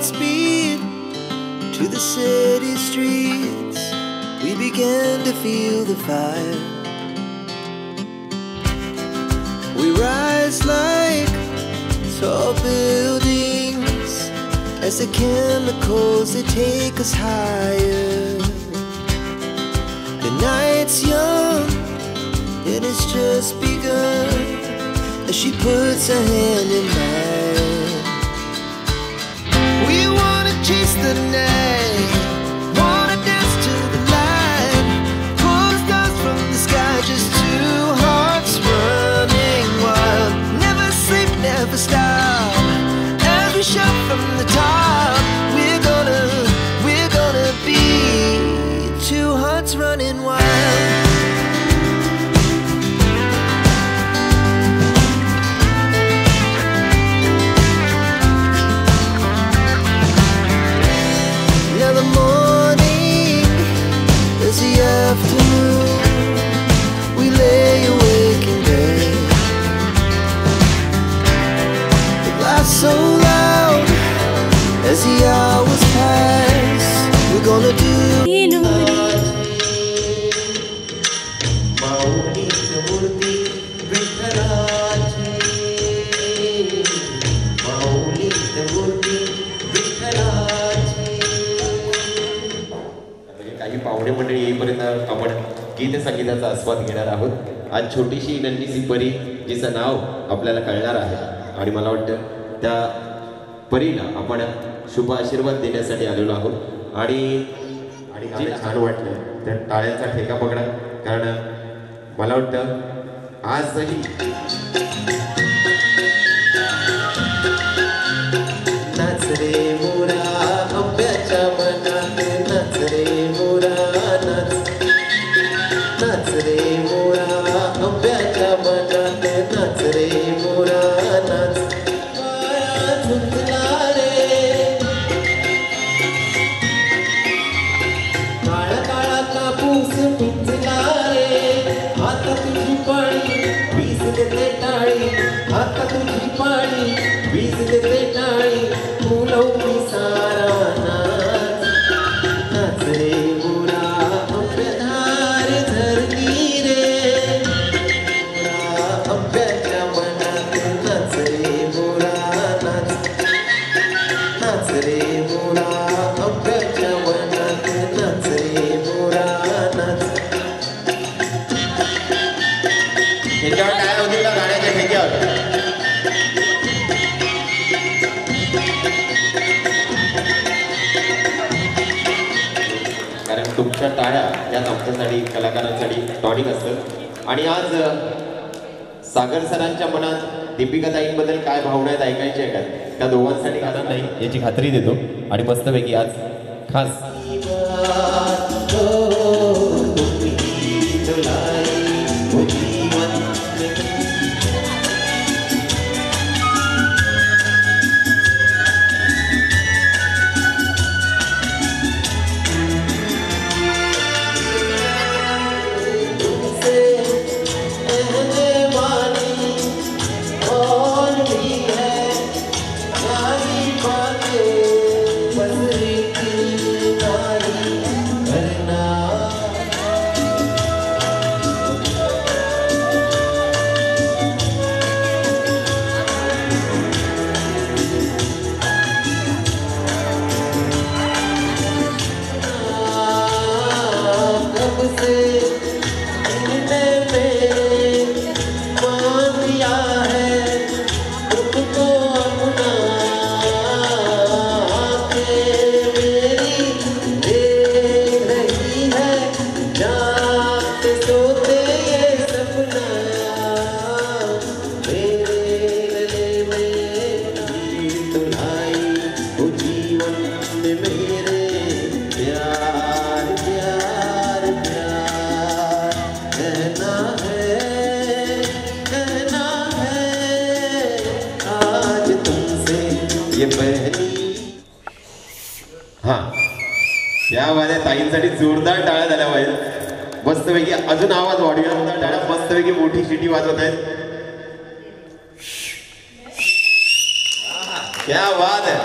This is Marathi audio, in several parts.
Godspeed to the city streets. We began to feel the fire. We rise like tall buildings as the chemicals they take us higher. The night's young and it's just begun as she puts her hand in mine. We wanna chase the night, wanna dance to the light, pull the stars from the sky, just two hearts running wild. Never sleep, never stop, as we shout from the top. We're gonna be two hearts running wild. Now the morning is the afternoon. We lay awake in bed. The glass so loud as the hours pass. We're gonna do काही पाहुणे मंडळी येईपर्यंत आपण गीत संगीताचा आस्वाद घेणार आहोत. आज छोटीशी नन्हीशी परी जिचं नाव आपल्याला कळणार आहे आणि मला वाटतं त्या परीला आपण शुभ आशीर्वाद देण्यासाठी आलेलो आहोत. आणि जे छान वाटलं त्या टाळ्यांचा ठेका पकडा, कारण मला वाटतं आजही नाच रे मोरा आंब्याच्या मनात, नाच रे मोरा नाच, नाच रे मोरा आंब्याच्या मनात, नाच रे मोरा नाच. वारा झुंजला रे, काळा काळा कापूस पिंजला रे, आता तुझी पाळी वीज देते टाळी, आता तुझी पाळी वीज देते टाळी. फुलवणी सारा नाच, नाच रे मोरा आंब्याधार धरली रे, मोरा आंब्याच्या मनात, नाच रे मोरा नाच, नाच रे मोरा आंब्याच्या मनात, नाच रे मोरा नाच. ह्याच्यावर काय होतील ना गाण्याच्या ठेक्यावर? कारण तुमच्या टाळ्या यात आमच्यासाठी कलाकारांसाठी टॉनिक असतं. आणि आज सागर सरांच्या मनात दीपिका ताईंबद्दल काय भावना आहेत ऐकायची आहे का? त्या दोघांसाठी गाणं नाही याची खात्री देतो आणि मस्तपैकी आज खास या ताईंसाठी जोरदार टाळ्या झाल्या पाहिजे. मस्तपैकी अजून आवाज वाढूया. टाळ्या मस्तपैकी मोठी शिटी वाजवत आहेत. क्या बात है.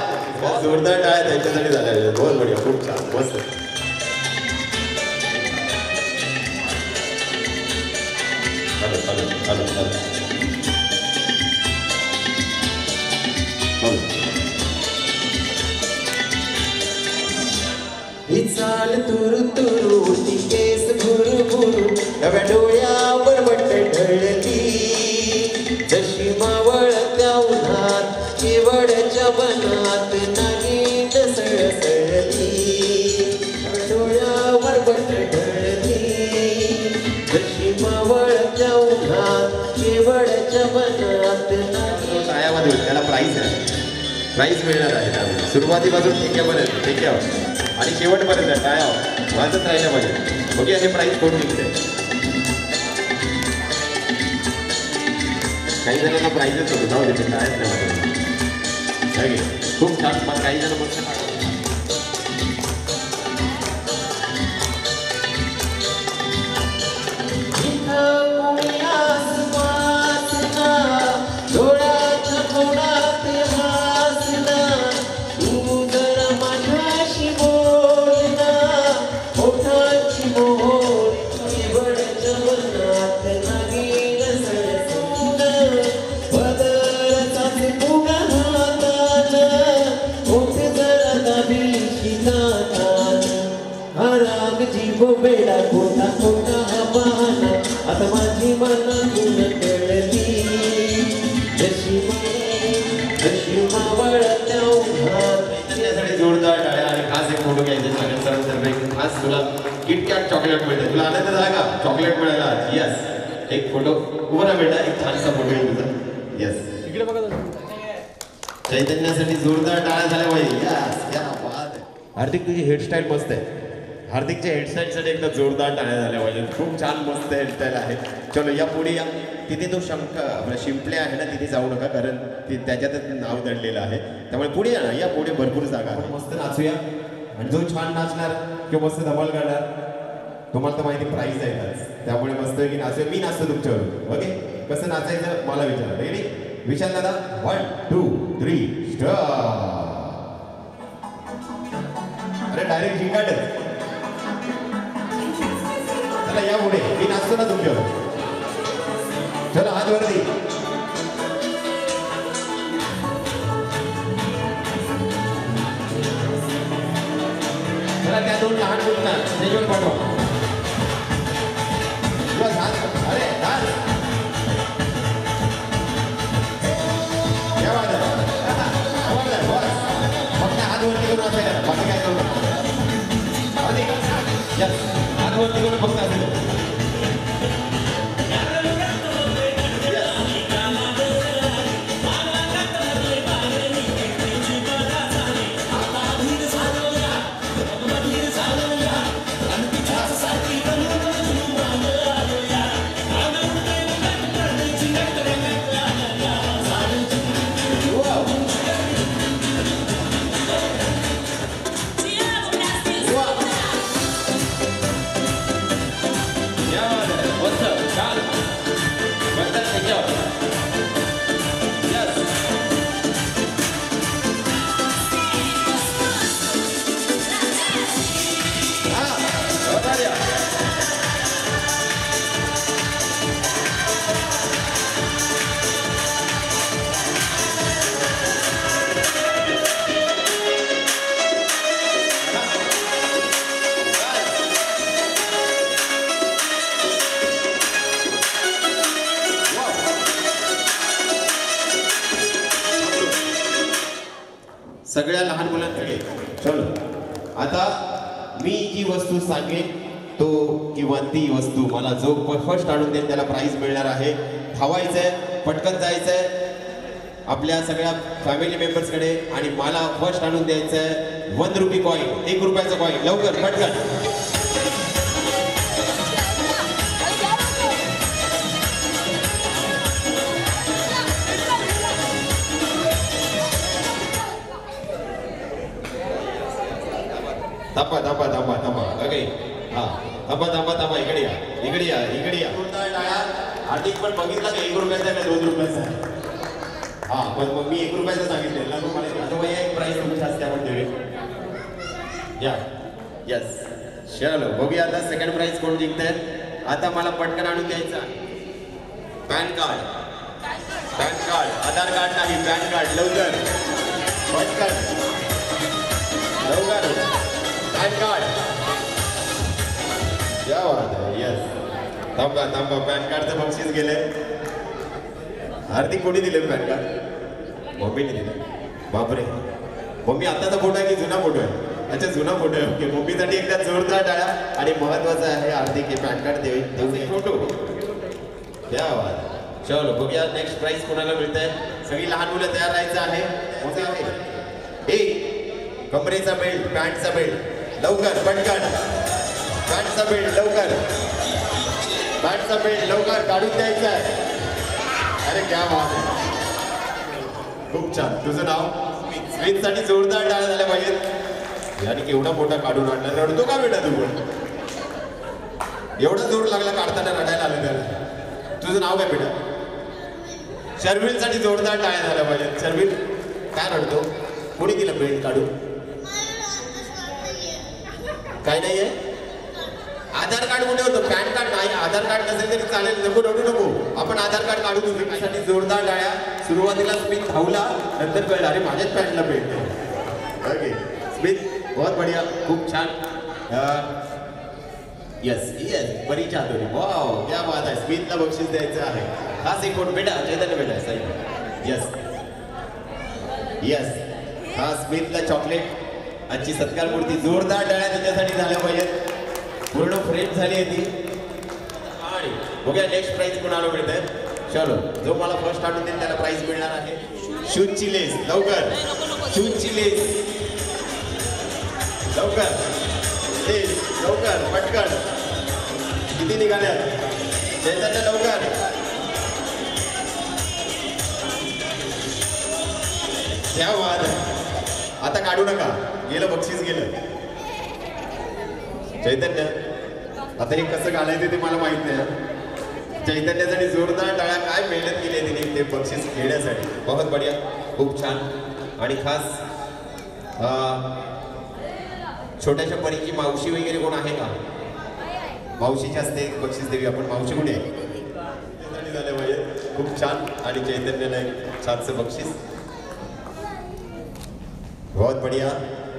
जोरदार टाळ्या त्यांच्यासाठी झाल्या. बहुत बढिया, खूप छान, मस्त. ही चाल तुरु तुरु ती केस भुरु भुरु नव्या डोळ्यावर बट ढळली जशी मावळत्या उन्हात केवळच्या बनात नागिन सळसळली डोळ्यावर बट ढळली जशी मावळत्या उन्हात केवळच्या बनात टाळ्यामध्ये त्याला प्राईज आहे, प्राईज मिळणार आहे त्यामुळे सुरुवातीपासून ठेक्यापर्यंत ठेक्यावर आणि शेवटपर्यंत टाळ्या वाजत राहिल्या पाहिजे. ओके, हे प्राईज कोण निघते? काही जणांना प्राईजच होतो, जाऊ दे टाळ्याच नाही. खूप छान, पण काही जण मस्त बेडा कोणता कोणता हा बहाना आता माझी मनातून कळली जशी मावळत्या उन्हात. जोरदार टाळ्या. आणि खास एक फोटो घ्यायचे सगळ्या सरांतर्फे. खास तुला किटकॅट चॉकलेट मिळते. तुला आनंद झाला का चॉकलेट मिळाला? यस, एक फोटो उभं राहा बेटा, एक छानसा फोटो येईल तुझा. यस, इकडे बघा. चैतन्यासाठी जोरदार टाळ्या झाल्या पाहिजे. यस, क्या बात आहे. हार्दिक, तुझी हेअरस्टाईल मस्त आहे. हार्दिकच्या हेअरस्टाईलसाठी एकदा जोरदार टाळ्या झाल्या पाहिजे. खूप छान मस्त हेअरस्टाईल आहे. चलो या पुढे या. तिथे तो आपला शिंपले आहे ना, तिथे जाऊ नका, कारण त्याच्यातच नाव दडलेलं आहे. त्यामुळे पुढे या ना, या पुढे भरपूर जागा आहे. मस्त नाचूया. आणि जो छान नाचणार किंवा मस्त धमाल करणार, तुम्हाला तर माहिती प्राईज आहे आज, त्यामुळे मस्त की नाचूया. मी नाचतो तुमच्यावर. ओके, कसं नाचायचं मला विचारा. रेडी? विशाल दादा, 1 2 3 स्टार्ट. अरे डायरेक्ट जिंकाटच. या पुढे मी नाचतो ना तुमच्यावर. चला हात वरती. चला त्या दोन लहान मुलांना स्टेजवर पाठवा. अरे फक्त हात वरती करून असायला, बाकी काय करू नका. हात वरती करून फक्त असेल. सगळ्या लहान मुलांकडे. चलो आता मी जी वस्तू सांगेन तो किंवा ती वस्तू मला जो फर्स्ट आणून देईल त्याला प्राइज मिळणार आहे. धावायचंय, पटकन जायचंय आपल्या सगळ्या फॅमिली मेंबर्सकडे आणि मला फर्स्ट आणून द्यायचंय 1 रुपी कॉइन, 1 रुपयाचा कॉइन. लवकर पटकन. थांबा थांबा थांबा थांबा. ओके, हा थांबा थांबा थांबा. इकडे या, इकडे या, इकडे या. हार्दिक पण बघितला का 1 रुपयाचा का 2 रुपयाचा? हा पण मग मी 1 रुपयाचं सांगितलं ना तुम्हाला आता वय एक प्राईस तुमची असते आपण देऊ या यस चलो बघूया आता सेकंड प्राइज कोण जिंकतंय आता मला पटकन आणून द्यायचा पॅन कार्ड आधार कार्ड नाही पॅन कार्ड लवकर पटकन लवकर पॅन कार्ड क्या बात आहे यस थांबा पॅन कार्डचं बक्षीस गेले हार्दिक कोणी दिले पॅन कार्ड मम्मीने दिले बापरे मम्मी आताचा फोटो आहे की जुना फोटो आहे अच्छा जुना फोटो आहे ओके मम्मीसाठी एकदा जोरदार टाळ्या आणि महत्वाचं आहे हार्दिक हे पॅन कार्ड देऊ फोटो क्या बात चलो बघूया नेक्स्ट प्राइज कोणाला मिळतंय सगळी लहान मुलं तयार राहायचं आहे मोठे आहे एक कमरेचा बेल्ट पॅन्टचा बेल्ट लवकर पटकन पॅन्टचा बेल्ट लवकर पॅन्टचा बेल्ट लवकर काढून द्यायचा आहे अरे क्या बात आहे खूप छान तुझं नाव स्मितसाठी जोरदार टाळ्या झाल्या पाहिजेत याने केवढा मोठा काढून आणला रडतो का बेटा तू पण एवढा जोर लागला काढताना रडायला आलं त्याला तुझं नाव काय बेटा शर्विल साठी जोरदार टाळ्या झाल्या पाहिजेत शर्विल काय रडतो कोणी दिलं बेल्ट काढून काय नाहीये आधार कार्ड कुठे होतं पॅन कार्ड नाही आधार कार्ड नसेल तरी चालेल नको रडू नको आपण आधार कार्ड काढून घेऊ त्यासाठी जोरदार टाळ्या सुरुवातीला स्मित धावला नंतर कळलं अरे माझ्याच पॅन्टला बेल्ट ओके स्मित बहुत बढ़िया खूप छान यस बरी चादरी वाव क्या बात आहे स्मितला बक्षीस द्यायचं आहे खास एक फोटो बेटा चैतन्य बेटा सही यस हा स्मितला चॉकलेट आजची सत्कार मूर्ती जोरदार टाळ्या त्याच्यासाठी झाल्या पाहिजेत पूर्ण फ्रेम झाली आहे ती आणि बघूया नेक्स्ट प्राइज कोणाला मिळतंय चलो जो मला फर्स्ट आणून देईल त्याला प्राइज मिळणार आहे शूजची लेस लवकर शूजची लेस लवकर लेस लवकर पटकन किती निघाल्या चैतन्य लवकर क्या बात आहे आता काढू नका गेलं बक्षीस गेलं चैतन्य आता हे कसं घालायचं ते मला माहित नाही चैतन्यासाठी जोरदार टाळ्या काय मेहनत केली आहे तिने ते बक्षीस घेण्यासाठी बहुत बढिया खूप छान आणि खास छोट्याशा परीची मावशी वगैरे कोण आहे का मावशीच्या हस्ते बक्षीस देवी आपण मावशी कुठे आहे झालं पाहिजे खूप छान आणि चैतन्याला एक छानसं बक्षीस बहुत बढिया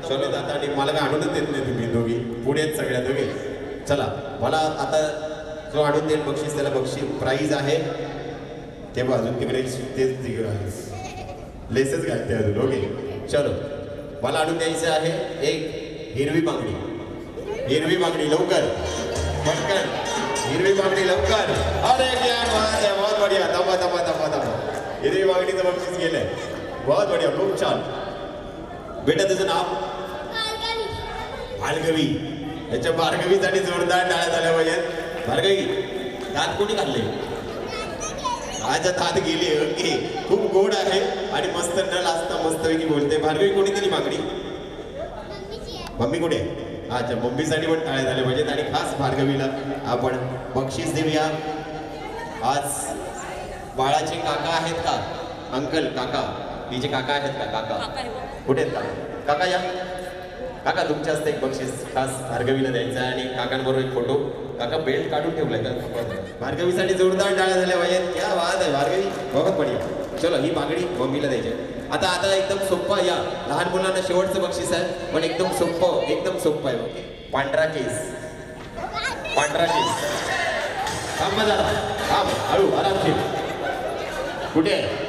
चलो आता आणि मला काय आणूनच देत नाही तुम्ही दोघी पुढे आहेत सगळ्या दोघे चला मला आता जो आणून देईल बक्षीस त्याला बक्षीस प्राईज आहे तेव्हा अजून तिकडे तेच लेसेस घालते अजून ओके चलो मला आणून द्यायचं आहे एक हिरवी बांगडी लवकर पटकन हिरवी बांगडी लवकर अरे क्या बात है बहुत बढिया दमा हिरवी बांगडीचं बक्षीस गेलंय बहुत बढिया खूप छान बेटा तुझं नाव भार्गवी याच्या भार्गवीसाठी जोरदार टाळ्या झाल्या पाहिजेत भार्गवी दात कोणी खाल्ले माझ्या दात गेली ओके खूप गोड आहे आणि मस्त न लाजता मस्तपैकी बोलते भार्गवी कोणी दिली मागणी मम्मी कुठे अच्छा मम्मीसाठी पण टाळ्या झाल्या पाहिजेत आणि खास भार्गवीला आपण बक्षीस देऊया आज बाळाचे काका आहेत का अंकल काका तिचे काका आहेत का काका कुठे आहेत काका या काका तुमच्या हस्ते एक बक्षीस खास भार्गवीला द्यायचं आहे आणि काकांबरोबर एक फोटो काका बेल्ट काढून ठेवलाय का भार्गवीसाठी जोरदार टाळ्या झाल्या पाहिजेत क्या बात आहे भार्गवी बहुत बढिया चलो ही बांगडी मम्मीला द्यायची आता एकदम सोप्पा या लहान मुलांना शेवटचं बक्षीस आहे पण एकदम सोप्पं आहे पांढरा केस थांब जरा थांब हळू आरामशीर कुठे आहे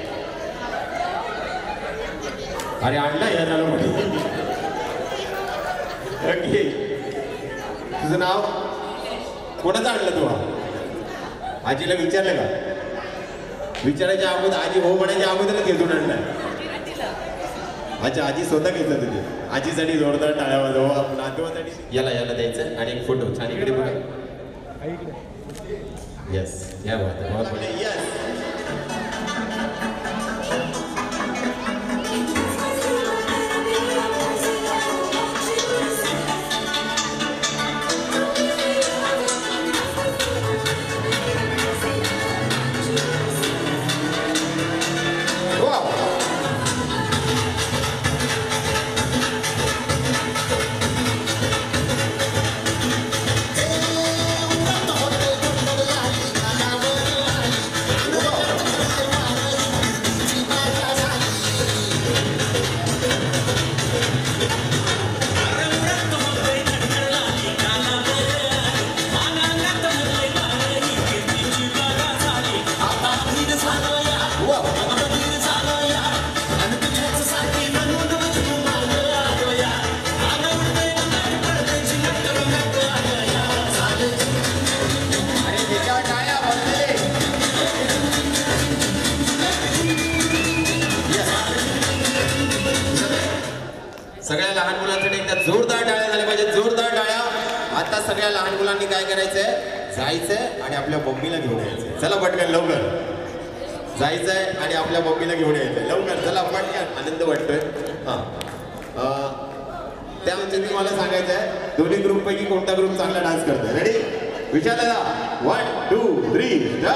अरे आणला या झालं ओके तुझं नाव कोणाचं आणलं तू आजीला विचारलं का विचारायच्या अगोदर आजी हो म्हणायच्या अगोदरच घेऊन आणलाय अच्छा आजी स्वतः घेतलं तुझे आजीसाठी जोरदार टाळ्या वाजवा नातवासाठी याला द्यायचं आणि एक फोटो छान इकडे बघा यस या बात यस Wow. लहान मुलांसाठी एकदा जोरदार टाळ्या झाल्या पाहिजे, जोरदार टाळ्या. आता सगळ्या लहान मुलांनी काय करायचंय, जायचंय आणि आपल्या मम्मीला घेऊन यायचंय. चला पटकन लवकर जायचंय आणि आपल्या मम्मीला घेऊन यायचंय लवकर. चला पटकन, आनंद वाटतोय. हा त्या म्हणजे मी मला सांगायचं आहे दोन्ही ग्रुप पैकी कोणता ग्रुप चांगला डान्स करतोय. रेडी? विचारला 1 2 3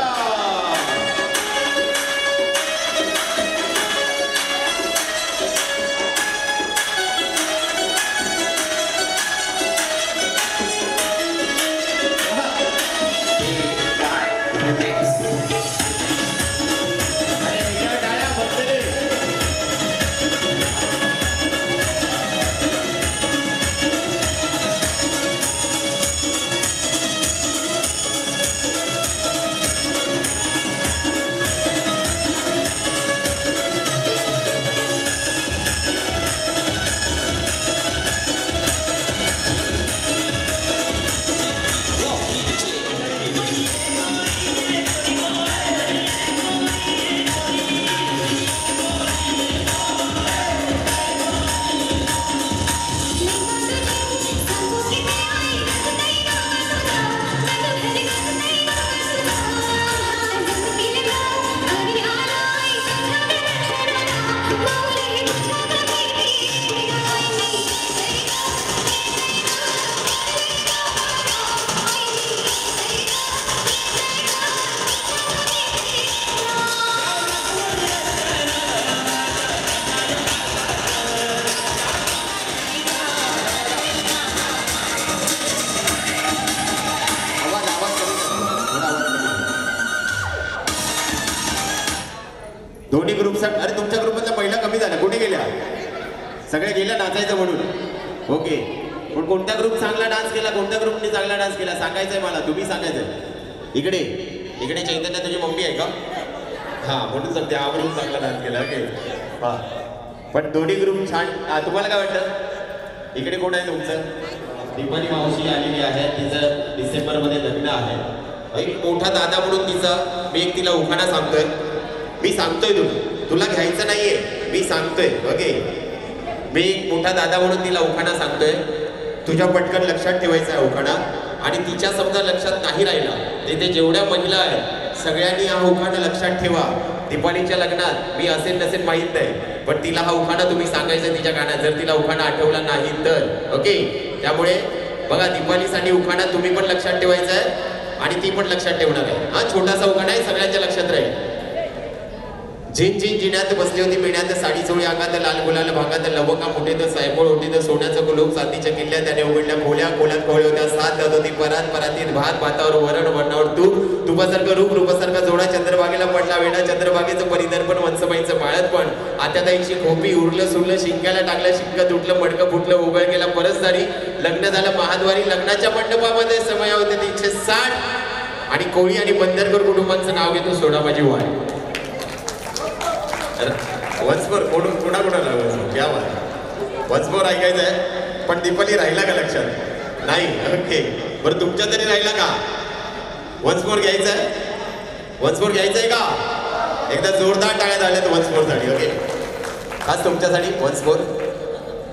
दोन्ही ग्रुप. अरे तुमच्या ग्रुपमधल्या महिला कमी झाल्या, कुठे गेल्या? सगळ्या गेल्या नाचायचं म्हणून. ओके, पण कोणत्या ग्रुप चांगला डान्स केला, कोणत्या ग्रुपने चांगला डान्स केला सांगायचंय मला, तुम्ही सांगायचंय. इकडे इकडे चैतन्य तुझी मम्मी आहे का? हा, म्हणून सांगते हा ग्रुप चांगला डान्स केला. ओके, हा. पण दोन्ही ग्रुप छान. तुम्हाला काय वाटतं? इकडे कोण आहे तुमचं? दीपाली मावशी आलेली आहे, तिचं डिसेंबरमध्ये लग्न आहे. एक मोठा दादा म्हणून मी तिला उखाणा सांगतोय. मी सांगतोय तुला घ्यायचं नाहीये, मी सांगतोय. ओके, मी एक मोठा दादा म्हणून तिला उखाणा सांगतोय. तुझ्या पटकन लक्षात ठेवायचा आहे उखाणा. आणि तिच्या समजा लक्षात नाही राहिला, तिथे जेवढ्या महिला आहेत सगळ्यांनी हा उखाणा लक्षात ठेवा. दीपालीच्या लग्नात मी असेल नसेल माहीत नाही, पण तिला हा उखाणा तुम्ही सांगायचा तिच्या कानात, जर तिला उखाणा आठवला नाही तर. ओके, त्यामुळे बघा दीपालीसाठी उखाणा तुम्ही पण लक्षात ठेवायचा आहे आणि ती पण लक्षात ठेवणार आहे. हा छोटासा उखाणा आहे, सगळ्यांच्या लक्षात राहील. झिन झिन जिण्यात बसली होती मेण्यात, साडी चोळी अंगात, लाल गुलाल भागात, लवंगा मोठेत, सायपोळ ओटीत, सोन्याचं कुलूप चांदीच्या किल्ल्या, त्याने उघडल्या खोल्या, खोल्यात खोळे होत्या, सात जात होती परात, परातीत भात, भातावर वरण, वरणावर तूप, तुपासारखं रूप, रूपासारखा जोडा, चंद्रभागेला पडला वेडा, चंद्रभागेचं परिदर्पण, वंसबाईंचं माळतपण, आत्याताईची खोपी, उरलं सुरलं, शिंक्याला टाकलं, शिंक तुटलं, मडकं फुटलं, उघड गेला परसदारी, लग्न झालं महाद्वारी, लग्नाच्या मंडपामध्ये समय होते 360. आणि कोळी आणि बंदरकर कुटुंबांचं नाव घेतो सोडा माझी वाट. वंसभर कोणाकोणाला घ्या वंसभर ऐकायचं आहे. पण दीपाली राहिला का लक्षात? नाही. ओके, बरं तुमच्या तरी राहिला का? वंसभर घ्यायचं आहे? वंसभर घ्यायचं आहे का? एकदा जोरदार टाळ्या झाल्यात वंसभरसाठी. ओके, खास तुमच्यासाठी वंसभर.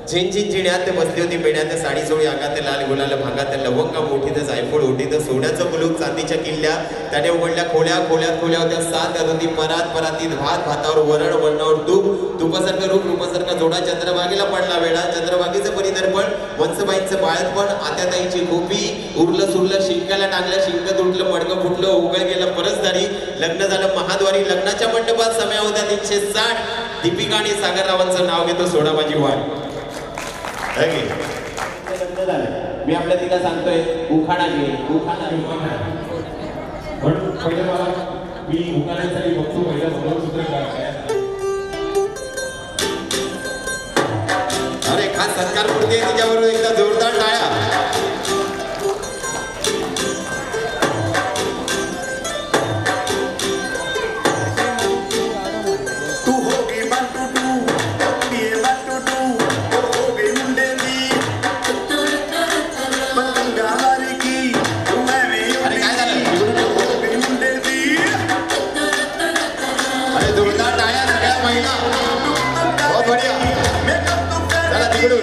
झिन झिन झिण्यात बसली होती मेण्यात, साडी चोळी अंगात, लाल गुलाल भागात, लवंगा मोठीत, जायफळ ओटीत, सोन्याचं कुलूप चांदीच्या किल्ल्या, त्याने उघडल्या खोल्या, खोल्यात खोल्या होत्या, सात जात होती परात, परातीत भात, भातावर वरण, वरणावर तूप, तुपासारखं रूप, रूपासारखा जोडा, चंद्रभागेला पडला वेडा, चंद्रभागेचं परिदर्पण, वंसबाईंचं बाळतपण, आत्याताईची गोपी, उरलं सुरलं, शिंक्याला टाकलं, शिंक तुटलं, मडकं फुटलं, उघड गेलं परसदारी, लग्न झालं महाद्वारी, लग्नाच्या मंडपात समय होत्या 360. दीपिका आणि सागररावांचं नाव घेतो सोडा माझी वाट. मी आपल्या तिला सांगतोय उखाणा घे, उखाणा. पण पहिले मला मी उखाण्यासाठी बघतो पहिला मंगळसूत्र काय. अरे खास सत्कार मूर्ती आहे तिच्याबरोबर एकदा जोरदार टाळ्या. महिला बहुत बढ़िया. चला तिकडून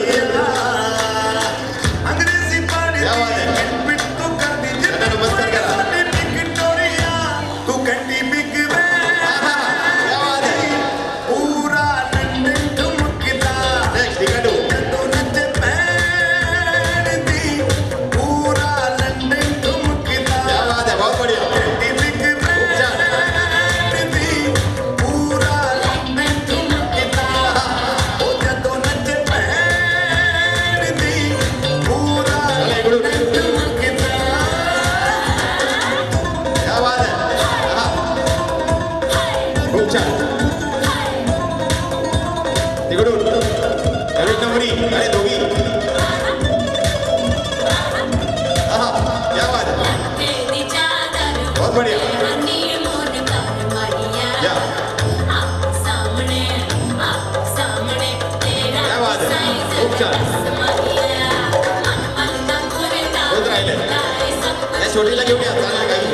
छोटीला घेऊन या चालेल काही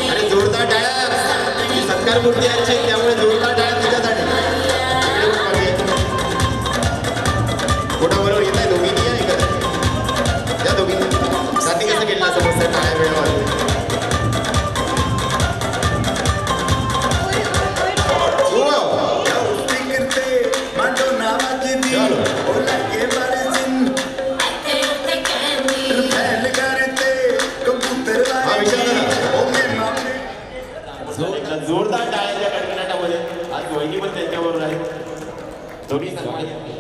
आणि जोरदार टाळ्या सत्कार मूर्ती यांची त्यामुळे जोरदार टाळ्या तिच्यासाठी कोणाबरोबर येत आहे दोघींनी आहे का त्या दोघींनी साथी कसं केलं समजतं टाळ्या वेळेवर जोरदार टाळ्यांच्या कडकडाटामध्ये आज वहिनी पण त्यांच्याबरोबर आहे दोन्ही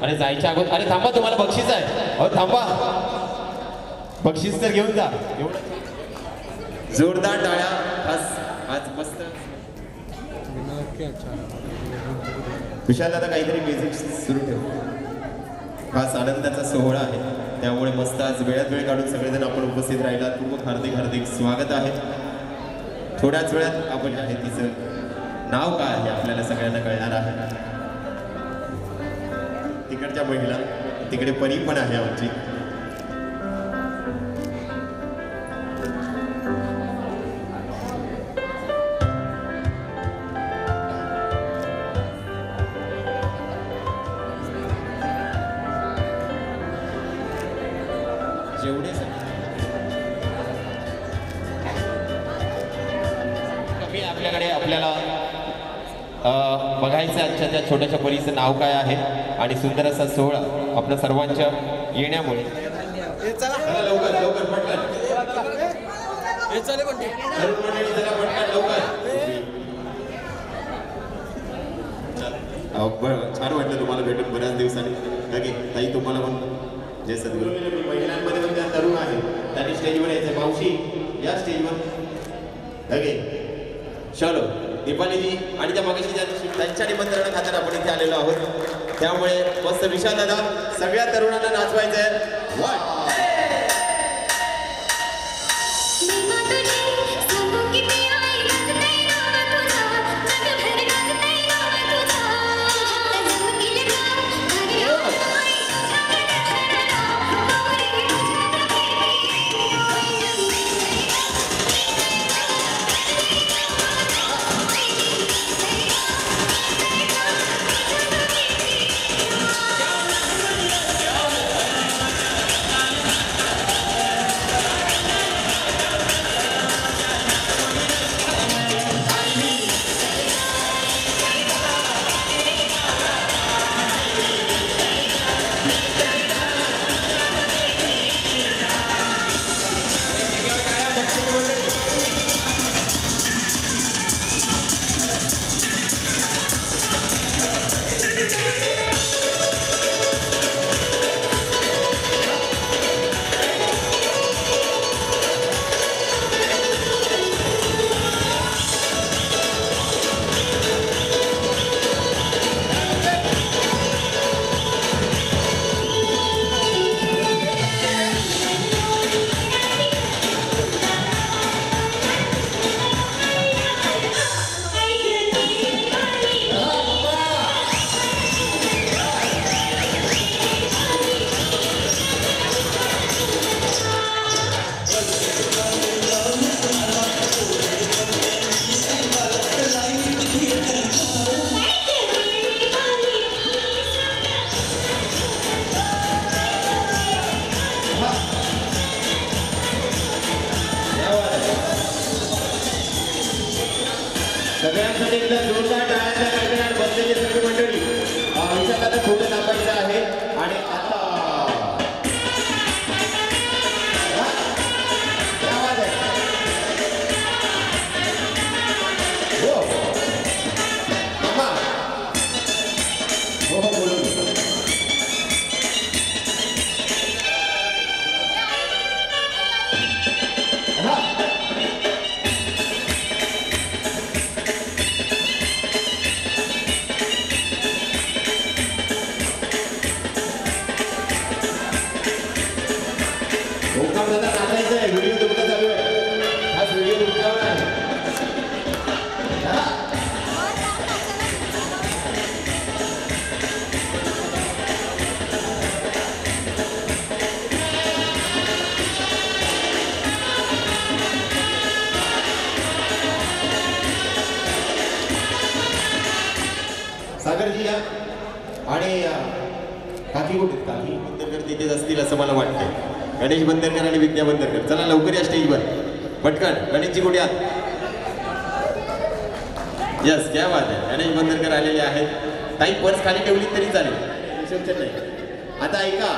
आणि जायच्या अगोदर अरे थांबा तुम्हाला बक्षीस आहे अहो थांबा बक्षीस तर घेऊन जा जोरदार टाळ्या आज मस्त विशाल दादा काहीतरी म्युझिक सुरू ठेव खास आनंदाचा सोहळा आहे त्यामुळे मस्त आज वेळात वेळ काढून सगळेजण आपण उपस्थित राहिला खूप हार्दिक हार्दिक स्वागत आहे थोड्याच वेळात आपण आहे तिचं नाव काय आहे आपल्याला सगळ्यांना कळणार आहे तिकडच्या महिला तिकडे परी पण आहे आमची जेवढे कमी आपल्याकडे आपल्याला बघायचं आजच्या त्या छोट्याशा परीचं नाव काय आहे आणि सुंदर असा सोहळा आपल्या सर्वांच्या येण्यामुळे लवकर लवकर पटकन छान वाटलं तुम्हाला भेटून बऱ्याच दिवसांनी नक्की ताई तुम्हाला पण जे सद्गुरू महिलांमध्ये पण त्या तरुण आहे त्यांनी स्टेजवर यायचं मावशी या स्टेजवर ओके चलो दीपालीजी आणि त्या मागाशी त्यांच्या निमंत्रणा खातर आपण इथे आलेलो आहोत त्यामुळे मस्त विशाल दादा सगळ्या तरुणांना नाचवायचंय सगळ्यांसाठी एकदा जोरदार टाळ्यांच्या कडकडाट बसलेली सगळी मंडळी विशाखाला थोडं दाबायचं आहे आणि आता आवाज आहे हो थांबा हो हो बोलू दादा नाचायचं आहे व्हिडिओ तुमचा चालू आहे हा व्हिडिओ तुमच्यावर आहे काकी कुठे आहेत? काकी बंदरकर तिथेच असतील असं मला वाटतंय. गणेश बंदरकर आणि विद्या बंदरकर, चला लवकर या स्टेजवर पटकन. गणेशजी कुठे आहात? यस, क्या बात आहे. गणेश बंदरकर आलेले आहेत. काही पर्स खाली ठेवली तरी चालेल, रिसेप्शन नाही. आता ऐका,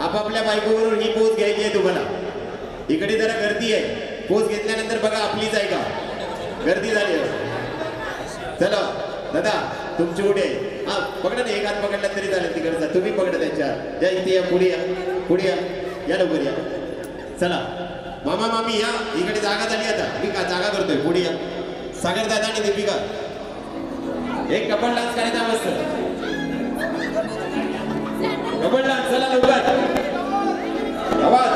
आपापल्या बायकोवरून ही पोच घ्यायची आहे तुम्हाला. इकडे जरा गर्दी आहे, पोच घेतल्यानंतर बघा आपलीच आहे का, गर्दी झाली आहे. चला दादा तुमची उडे हा पकडा ना, एक हात पकडला तरी चालेल तिकडचा, तुम्ही पकडा त्यांच्या. या इथे या, पुढे या, पुढे या, या लवकर या. चला मामा मामी या, इकडे जागा झाली आता. मी का जागा करतोय, पुढे या. सागर दादा आणि दीपिका एक कपल डान्स करायचा मस्त. कपल डान्स, चला लवकर आवाज.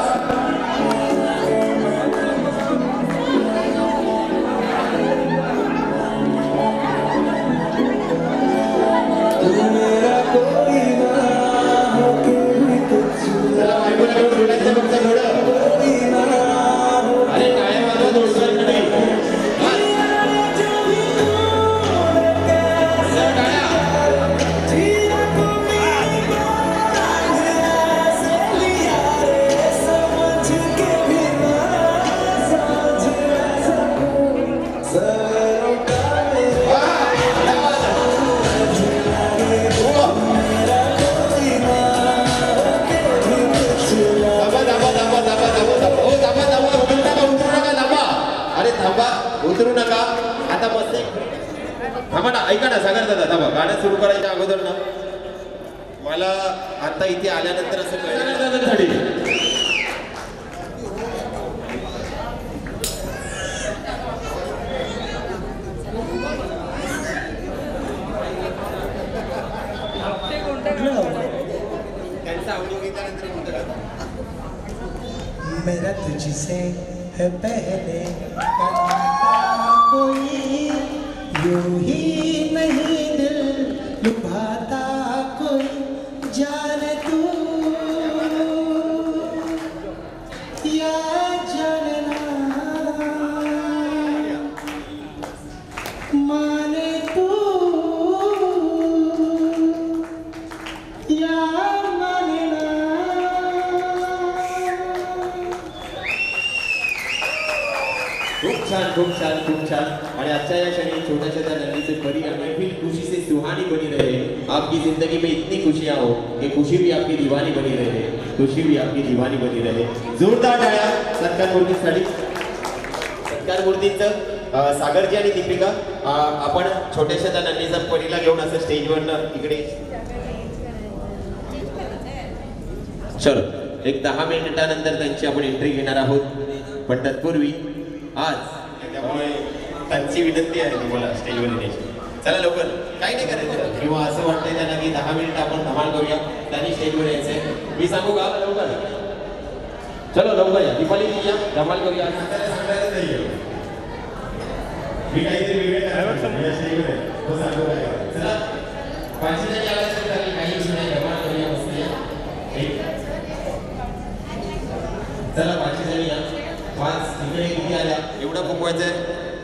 उतरू नका आता, मस्त थांबा ना, ऐका ना सागर दादा, थांबा. गाणं सुरू करायच्या अगोदर ना मला आता इथे आल्यानंतर असं कळलं, त्यांचा आवडी घेतल्यानंतर मेरा तुझसे है पहले कोई यूं ही नहीं दिल लुभाता कोई, जाने तू या जानना माने तू या मानना. खूप छान, खूप छान, खूप छान. आणि आजच्या या क्षणी छोट्याशा त्या नंदीचे परी और महफिल खुशी से सुहानी बनी रहे. आपकी जिंदगी में इतनी खुशियां हो कि खुशी भी आपकी दीवानी बनी रहे, खुशी भी आपकी दीवानी बनी रहे. जोरदार टाळ्या सत्कार मूर्तीसाठी. सत्कार मूर्तीचं सागरजी आणि दीपिका, आपण छोट्याशा त्या नंदीचा परीला घेऊन असं स्टेजवर इकडे. चलो एक 10 मिनिटानंतर त्यांची आपण एंट्री घेणार आहोत, पण तत्पूर्वी आज त्यामुळे त्यांची विनंती आहे तुम्हाला स्टेजवर येण्याची. चला लवकर, काही नाही करायचं किंवा असं वाटतंय त्यांना की 10 मिनिट आपण धमाल करूया, त्यांनी स्टेजवर यायचंय. मी सांगू का लवकर, चलो लवकर या, दीपाली या, धमाल करूया. मी काहीतरी वेगळे चला पाचशे काही धमाल करूया मस्त. चला 5 जणी या, 5 इकडे किती आल्या, एवढा फुगवायचा आहे,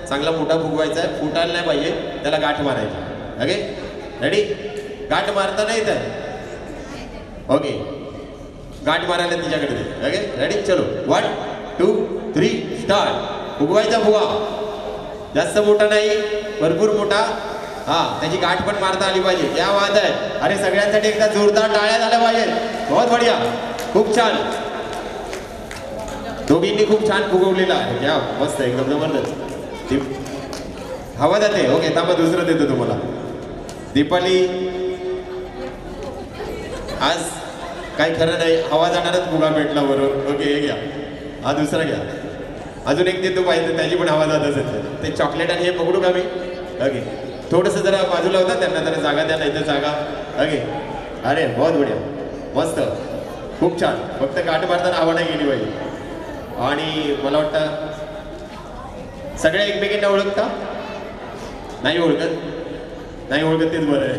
चांगला मोठा फुगवायचा आहे, फुटायला नाही पाहिजे, त्याला गाठ मारायची. ओके रेडी, गाठ मारता नाही तर ओके, गाठ मारायला तिच्याकडे दे. ओके रेडी, चलो 1 2 3 स्टार्ट. फुगवायचा फुगा, जास्त मोठा नाही, भरपूर मोठा. हा त्याची गाठ पण मारता आली पाहिजे. क्या बात आहे. अरे सगळ्यांसाठी एकदा जोरदार टाळ्या झाल्या पाहिजे. बहुत बढिया, खूप छान. दोघींनी खूप छान फुगवलेला आहे. क्या मस्त, एकदम जबरदस्त. हवा जाते. ओके थांबा, दुसरं देतो तुम्हाला. दीपाली आज काही खरं नाही, हवा जाणारच फुगा भेटला बरोबर. ओके हे घ्या, हा दुसरा घ्या. अजून एक देतो पाहिजे, त्याची पण हवा जात असेल. ते चॉकलेट आणि हे पकडू का मी? ओके थोडंसं जरा बाजूला होता, त्यांना जरा जागा द्या, नाही तर जागा. ओके अरे बहुत बढिया, मस्त, खूप छान. फक्त गाठ मारताना हवा नाही गेली पाहिजे. आणि मला वाटतं सगळ्या एकमेकींना ओळखता? नाही ओळखत? नाही ओळखत तेच बरं आहे.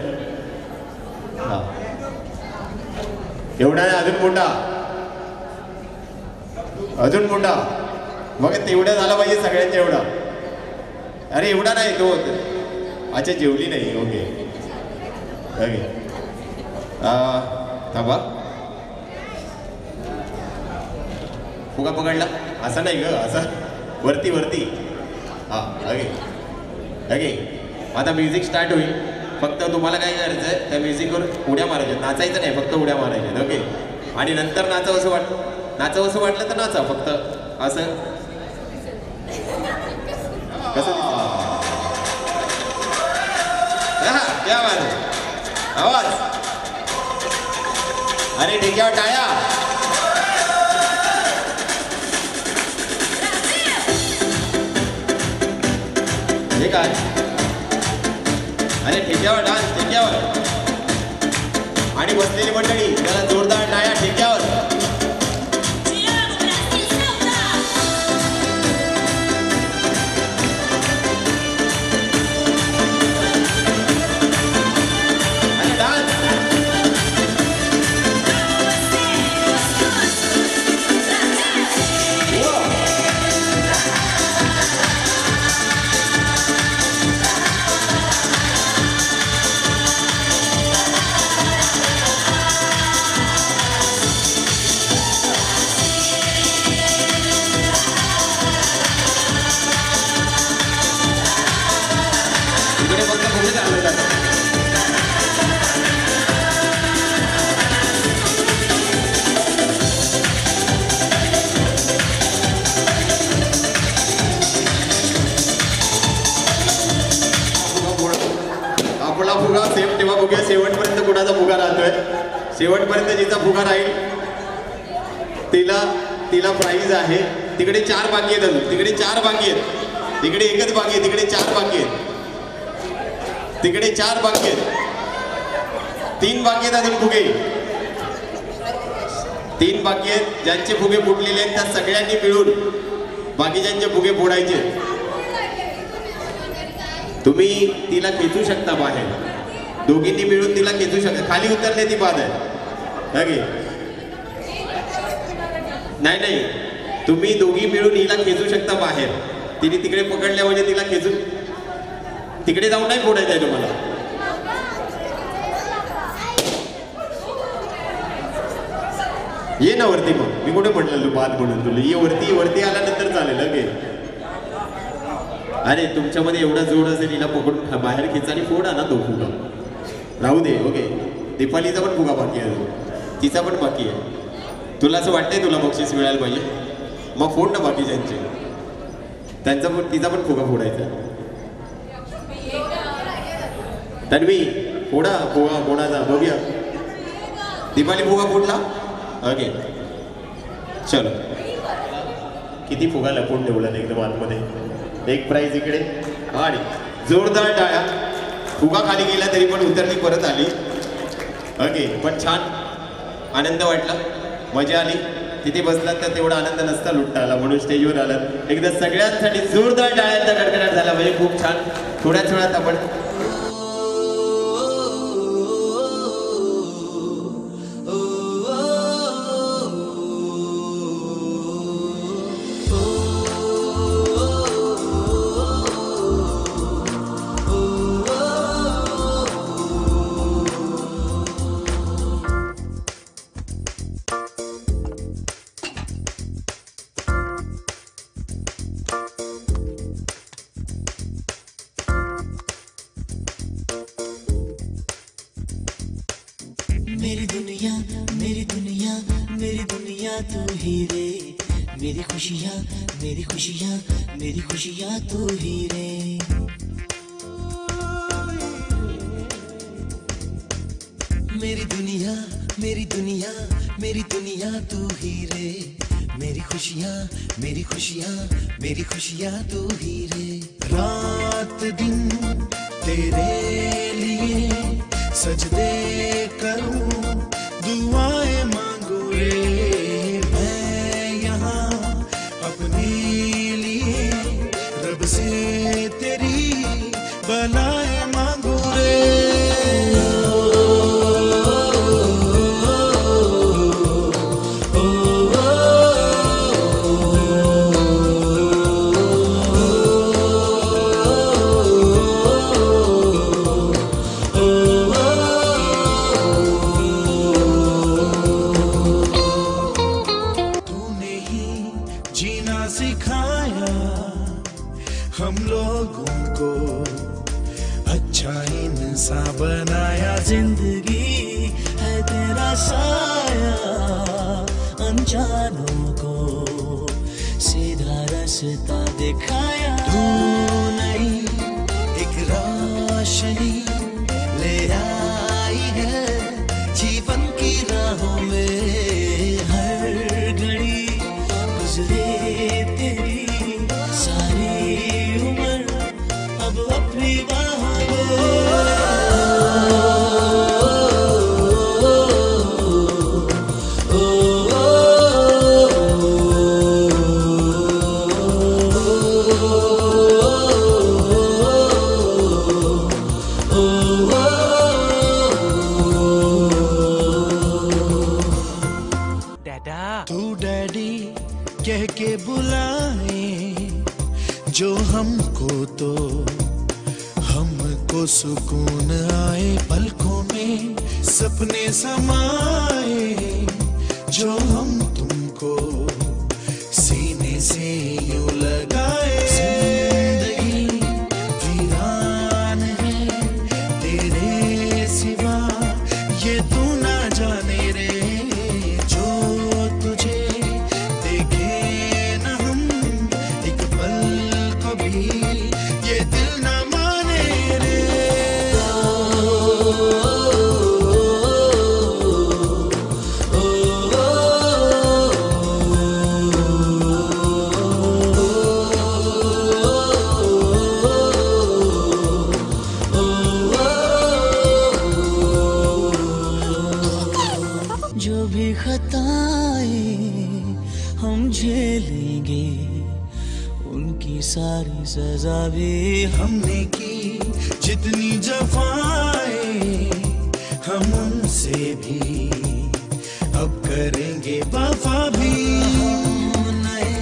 हा एवढा आहे, अजून मोठा, अजून मोठा. मग तेवढा झाला पाहिजे सगळ्यांच्या एवढा. अरे एवढा नाही तो. अच्छा जेवली नाही. ओके ओके थांबा. फुगा पकडला असा नाही ग, असा वरती वरती. हा अगे अगे. आता म्युझिक स्टार्ट होईल. फक्त तुम्हाला काय करायचं आहे, त्या म्युझिकवर उड्या मारायच्या. नाचायचं नाही, फक्त उड्या मारायच्या. ओके. आणि नंतर नाचावं असं वाटलं तर नाचा. फक्त असं कसं क्या बात आहे. आवाज. अरे ठेक्यावर टाळ्या. हे काय. अरे ठेक्यावर डान्स, ठेक्यावर. आणि बसलेली मंडळी त्याला जोरदार टाळ्या ठेक्यावर. फुगा सेम तेव्हा बघूया शेवटपर्यंत कुणाचा फुगा राहतोय. शेवटपर्यंत जिचा फुगा राहील तिला प्राइज आहे. तिकडे 4 बाकी आहेत अजून. तिकडे 4 बाकी आहेत. तिकडे एकच बाकी आहे. तिकडे 4 बाकी आहेत. तिकडे 4 बाकी आहेत. 3 बाकी आहेत अजून फुगे. 3 बाकी आहेत. ज्यांचे फुगे फुटलेले आहेत त्या सगळ्यांनी मिळून बाकीच्यांचे फुगे फोडायचे. तुम्ही तिला खेचू शकता बाहेर. दोघींनी मिळून तिला खेचू शकता. खाली उतरले ती बाद आहे. ओके. नाही तुम्ही दोघी मिळून हिला खेचू शकता बाहेर. तिने तिकडे पकडल्या म्हणजे तिला खेचू. तिकडे जाऊन नाही फोडायचं आहे तुम्हाला. ये ना वरती. मग मी कुठे म्हटलं तू बाद म्हणून. तुला ये वरती आल्यानंतर चालेल. ओके. अरे तुमच्यामध्ये एवढा जोड असेल हिला पकडून बाहेर खेचा आणि फोडा ना तो फुगा. राहू दे. ओके. दीपालीचा पण फुगा बाकी आहे. तिचा पण बाकी आहे. तुला असं वाटतंय तुला बक्षीस मिळायला पाहिजे, मग फोड ना बाकीच्यांचे. त्यांचा पण तिचा पण फुगा फोडायचा. तन्वी फोडा फुगा कोणाचा बघूया. दीपाली फुगा फोडला. ओके चलो. किती फुगा लपवून ठेवला एकदम आतमध्ये. एक प्राइज इकडे आणि जोरदार टाळ्या. फुगा खाली गेला तरी पण उतरली परत आली. ओके. पण छान आनंद वाटला, मजा आली. तिथे बसलात तर तेवढा आनंद नसता लुटता आला म्हणून स्टेजवर आलात. एकदा सगळ्यांसाठी जोरदार टाळ्यांचा कडकडाट झाला म्हणजे खूप छान. थोड्याच वेळात आपण मेरी दुनिया मेरी दुनिया मेरी दुनिया तू ही रे. मेरी खुशियाँ मेरी खुशियाँ मेरी खुशियाँ तू ही रे. मेरी दुनिया मेरी दुनिया मेरी दुनिया तू ही रे. मेरी खुशियाँ मेरी खुशियाँ मेरी खुशियाँ तू ही रे. रात दिन तेरे लिए सजदे करूं दुआएं मांगू रे. मैं यहाँ अपने लिए रब से तेरी बलाएं मांगू रे. अनजानों को सीधा रास्ता दिखाया। तू नहीं एक रोशनी ले आई है जीवन की राहों में। हर घड़ी गुजरे तेरी सारी उम्र अब अपनी बाहों में। तू डैडी कह के बुलाए जो हमको तो हमको सुकून आए। पलकों में सपने समाए जो हम तुमको सीने से यूं लगाए। जिंदगी वीरान है तेरे सिवा ये तू ना जाने रे। जो तुझे देखे न हम एक पल को भी ये दिल न माने रे। जो भी खताएं हम झेलेंगे उनकी सारी सजा भी हमने की जितनी जफाएं हम उनसे भी अब करेंगे वफा भी। नए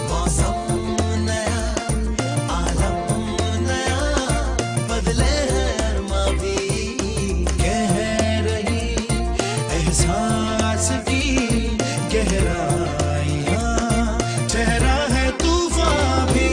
मौसम नया आलम नया बदले हैं अरमा भी। कह रही एहसास की गहराइयां ठहरा है तूफान भी।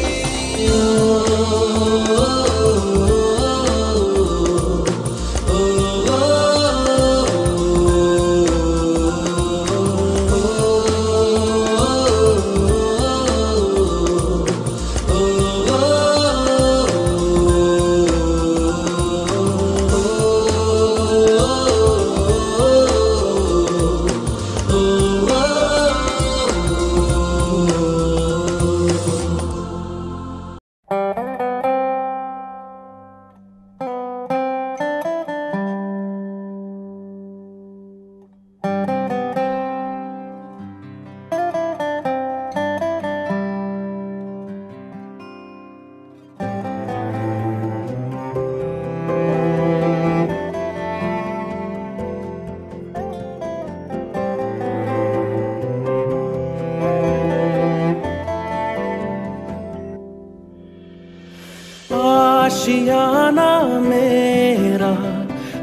आशियाना मेरा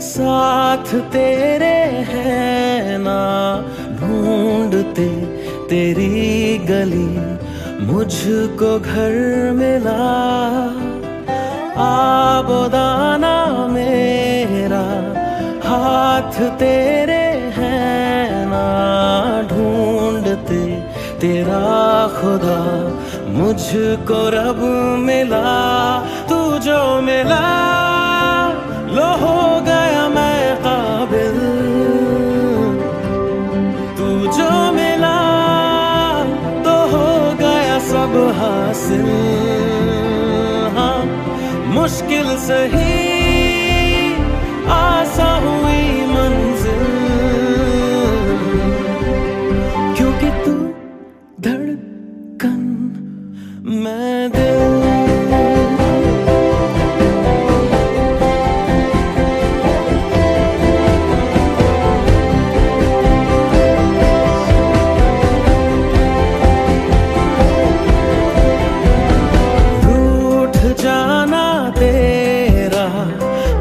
साथ तेरे है ना। ढूंढते तेरी गली मुझको घर मिला। आबोदाना मेरा हाथ तेरे है ना। ढूंढते तेरा खुदा मुझको रब मिला। तू जो मिला लो हो गया मैं काबिल। तू जो मिला तो हो गया सब हासिल। हाँ मुश्किल सही आसा हुई मंजिल। क्योंकि तू धड़कन मैं दिल। रूठ जाना तेरा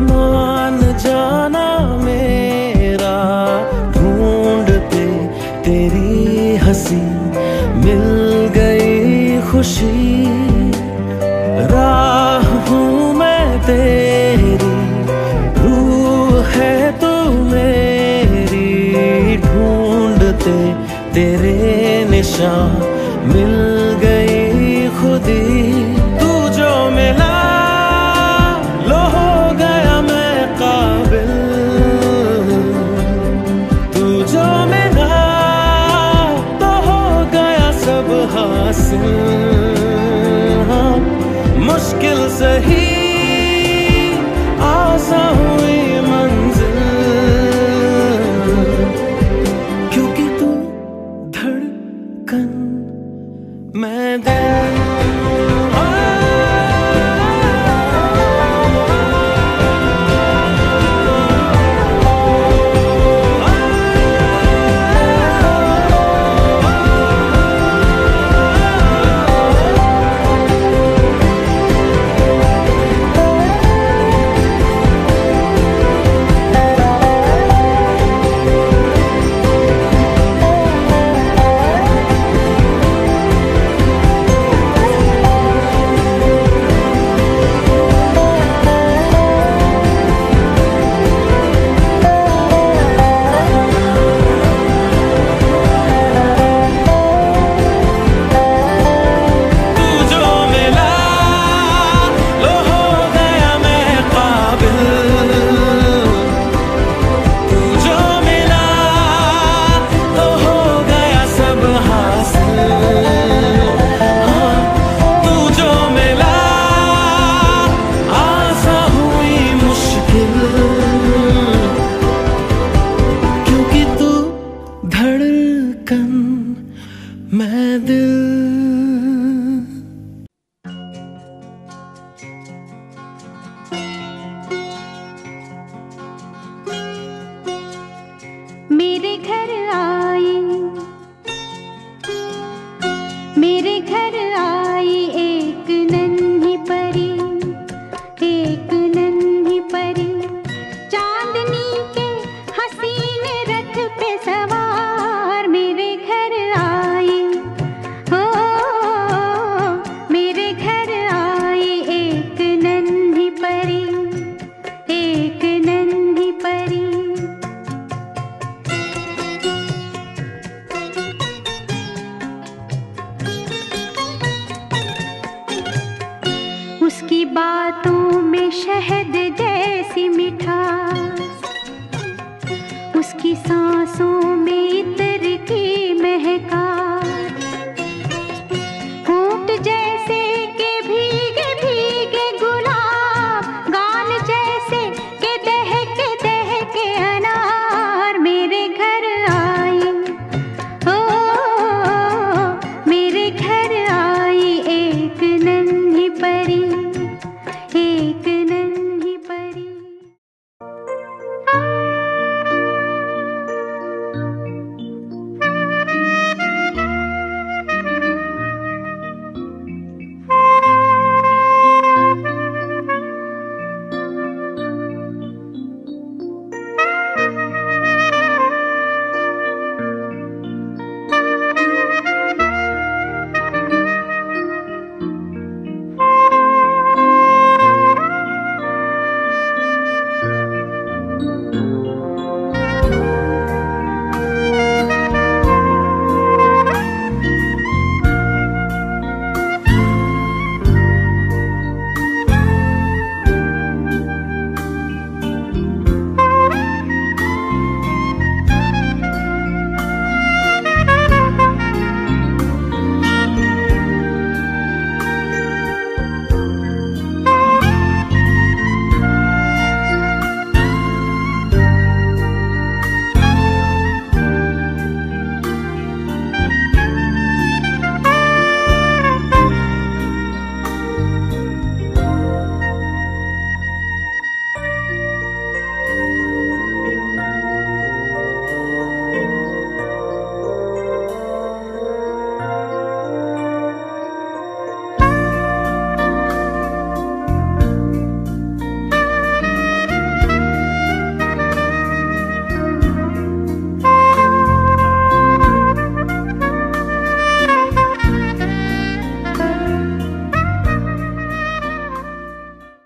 मान जाना मेरा। ढूंढते तेरी हंसी मिल गई खुशी। राह हूँ मैं तेरी रूह है तू मेरी। ढूंढते तेरे निशान मिल गई खुदी। तू जो मिला लो हो गया मैं काबिल, तू जो मिला तो हो गया सब हासिल। हाँ, मुश्किल सही